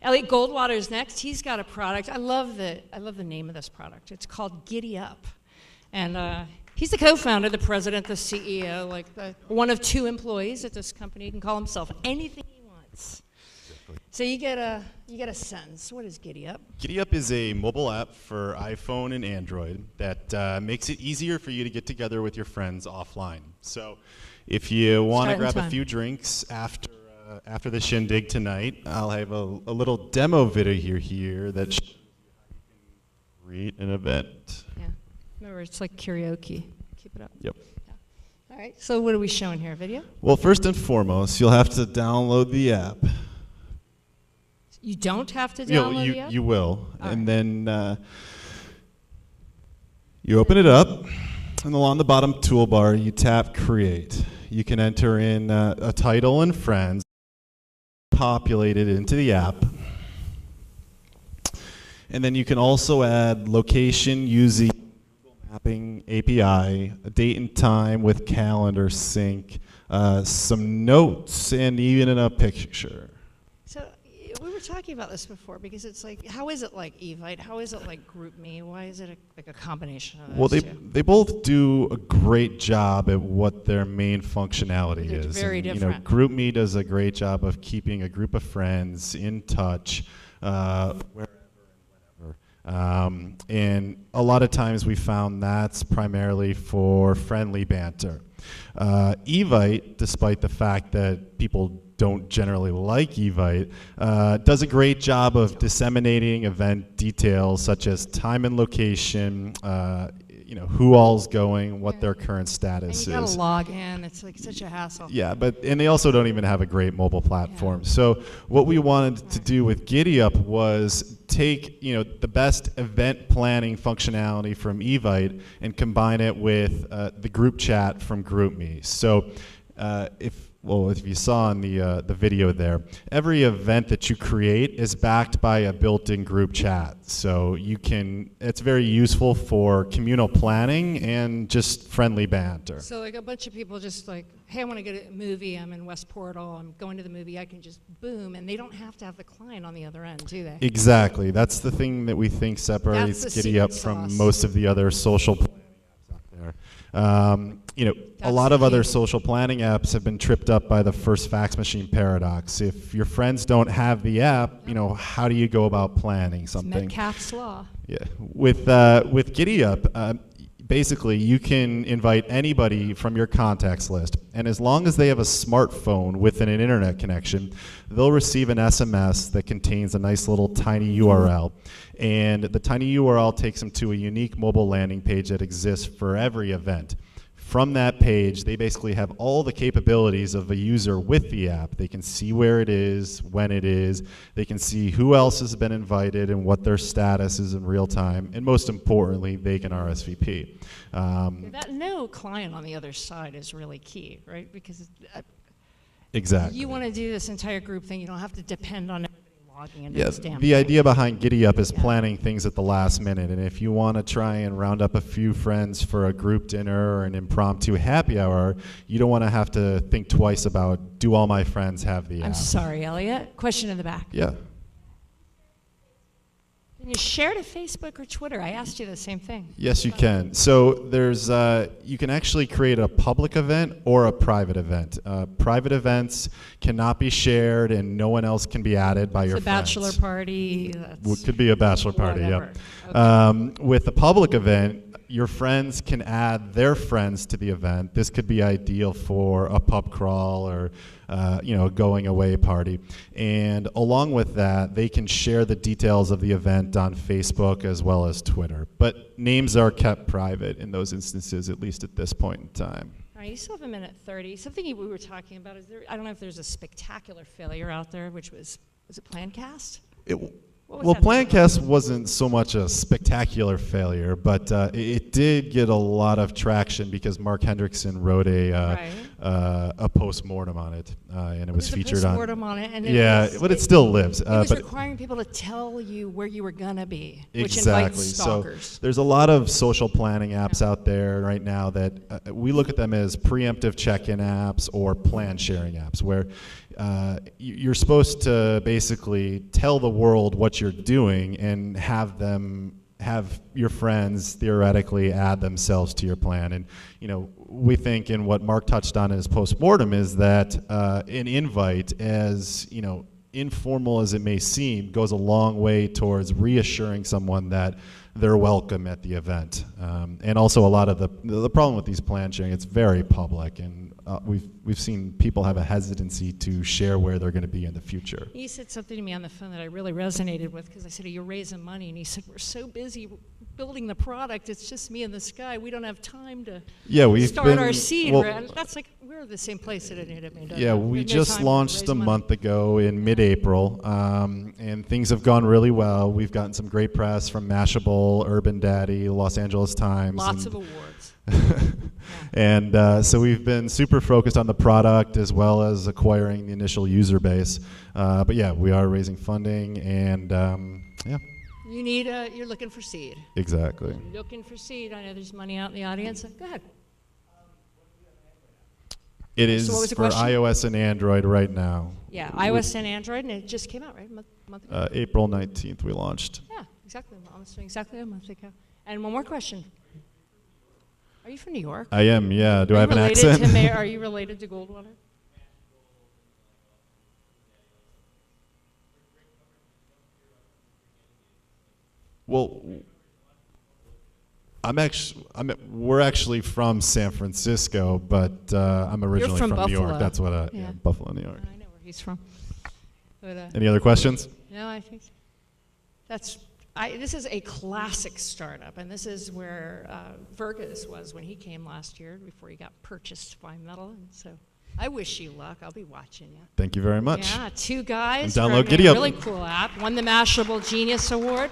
Elliot Goldwater is next. He's got a product. I love the name of this product. It's called GiddyUp. And he's the co-founder, the president, the CEO, like one of 2 employees at this company. He can call himself anything he wants. So you get a sense. What is GiddyUp? GiddyUp is a mobile app for iPhone and Android that makes it easier for you to get together with your friends offline. So if you want to grab a few drinks after the shindig tonight, I'll have a little demo video here that shows you how you can create an event. Yeah. Remember, it's like karaoke. Keep it up. Yep. Yeah. All right. So what are we showing here? Video? Well, first and foremost, you'll have to download the app. You don't have to download the app? You will. All and right. then you open it up, and along the bottom toolbar, you tap Create. You can enter in a title and friends, populate it into the app. And then you can also add location using Google Mapping API, a date and time with calendar sync, some notes, and even a picture. So we were talking about this before because it's like, how is it like Evite? How is it like GroupMe? Why is it like a combination of those Well, two? they both do a great job at what their main functionality They're is. very different. GroupMe does a great job of keeping a group of friends in touch wherever and whenever. And a lot of times we found that's primarily for friendly banter. Evite, despite the fact that people don't generally like Evite, does a great job of disseminating event details such as time and location, who all's going, what their current status and you is. gotta log in. It's like such a hassle. Yeah, and they also don't even have a great mobile platform. Yeah. So what we wanted to do with GiddyUp was take the best event planning functionality from Evite and combine it with the group chat from GroupMe. So if you saw in the video there, every event that you create is backed by a built-in group chat. So it's very useful for communal planning and just friendly banter. So like a bunch of people just like, hey, I want to go to a movie. I'm in West Portal. I'm going to the movie. I can just boom, and they don't have to have the client on the other end, do they? Exactly. That's the thing that we think separates GiddyUp from most of the other social planning apps out there. A lot of other social planning apps have been tripped up by the first fax machine paradox. If your friends don't have the app, how do you go about planning something? It's Metcalfe's law. Yeah. With GiddyUp, basically you can invite anybody from your contacts list, and as long as they have a smartphone with an internet connection, they'll receive an SMS that contains a nice little tiny URL. And the tiny URL takes them to a unique mobile landing page that exists for every event. From that page, they basically have all the capabilities of a user with the app. They can see where it is, when it is. They can see who else has been invited and what their status is in real time. And most importantly, they can RSVP. That no client on the other side is really key, right? Because exactly. You want to do this entire group thing. You don't have to depend on everybody logging into this damn the thing. idea behind GiddyUp is planning things at the last minute. And if you want to try and round up a few friends for a group dinner or an impromptu happy hour, you don't want to have to think twice about, do all my friends have the app? I'm sorry, Elliot. Question in the back. Yeah. Can you share to Facebook or Twitter? I asked you the same thing. Yes, you can. So there's you can actually create a public event or a private event. Private events cannot be shared, and no one else can be added by your friends. It's a bachelor party. Could be a bachelor party. Whatever. Yeah. Okay. With a public event, your friends can add their friends to the event. This could be ideal for a pub crawl or a going away party. And along with that, they can share the details of the event on Facebook as well as Twitter. But names are kept private in those instances, at least at this point in time. All right, you still have a minute 30. Something we were talking about, I don't know if there's a spectacular failure out there, which was it Plancast? Well, Plancast wasn't so much a spectacular failure, but it did get a lot of traction because Mark Hendrickson wrote a post-mortem on it, and it was featured on. Post-mortem on it, and But it still lives. It was but requiring people to tell you where you were gonna be, which exactly. invites stalkers. So there's a lot of social planning apps out there right now that we look at them as preemptive check-in apps or plan sharing apps, where you're supposed to basically tell the world what you're doing and have your friends theoretically add themselves to your plan. And we think, and what Mark touched on in his postmortem, is that an invite, as informal as it may seem, goes a long way towards reassuring someone that they're welcome at the event. And also, a lot of the problem with these plan sharing, it's very public, and we've seen people have a hesitancy to share where they're going to be in the future. He said something to me on the phone that I really resonated with, because I said, "Are you raising money?" And he said, "We're so busy building the product, it's just me and this guy. We don't have time to start our seed." And that's like, we're the same place that it made. Yeah, we just launched a month ago in mid-April, and things have gone really well. We've gotten some great press from Mashable, Urban Daddy, Los Angeles Times. Lots of awards. And so we've been super focused on the product as well as acquiring the initial user base. But yeah, we are raising funding, and yeah. You need you're looking for seed. Exactly. You're looking for seed. I know there's money out in the audience. Go ahead. It is for question? iOS and Android right now. Yeah, iOS and Android, and it just came out, right? A month ago? April 19th we launched. Yeah, exactly. Almost exactly a month ago. And one more question. Are you from New York? I am, yeah. Do I have an accent? Are you related to Goldwater? Well, we're actually from San Francisco, but I'm originally from New Buffalo. York. That's what Buffalo, New York. I know where he's from. But, Any other questions? No, I think this is a classic startup, and this is where Fergus was when he came last year before he got purchased by Metal. And so I wish you luck. I'll be watching you. Thank you very much. Yeah, two guys. And download from a GiddyUp. Really cool app. Won the Mashable Genius Award.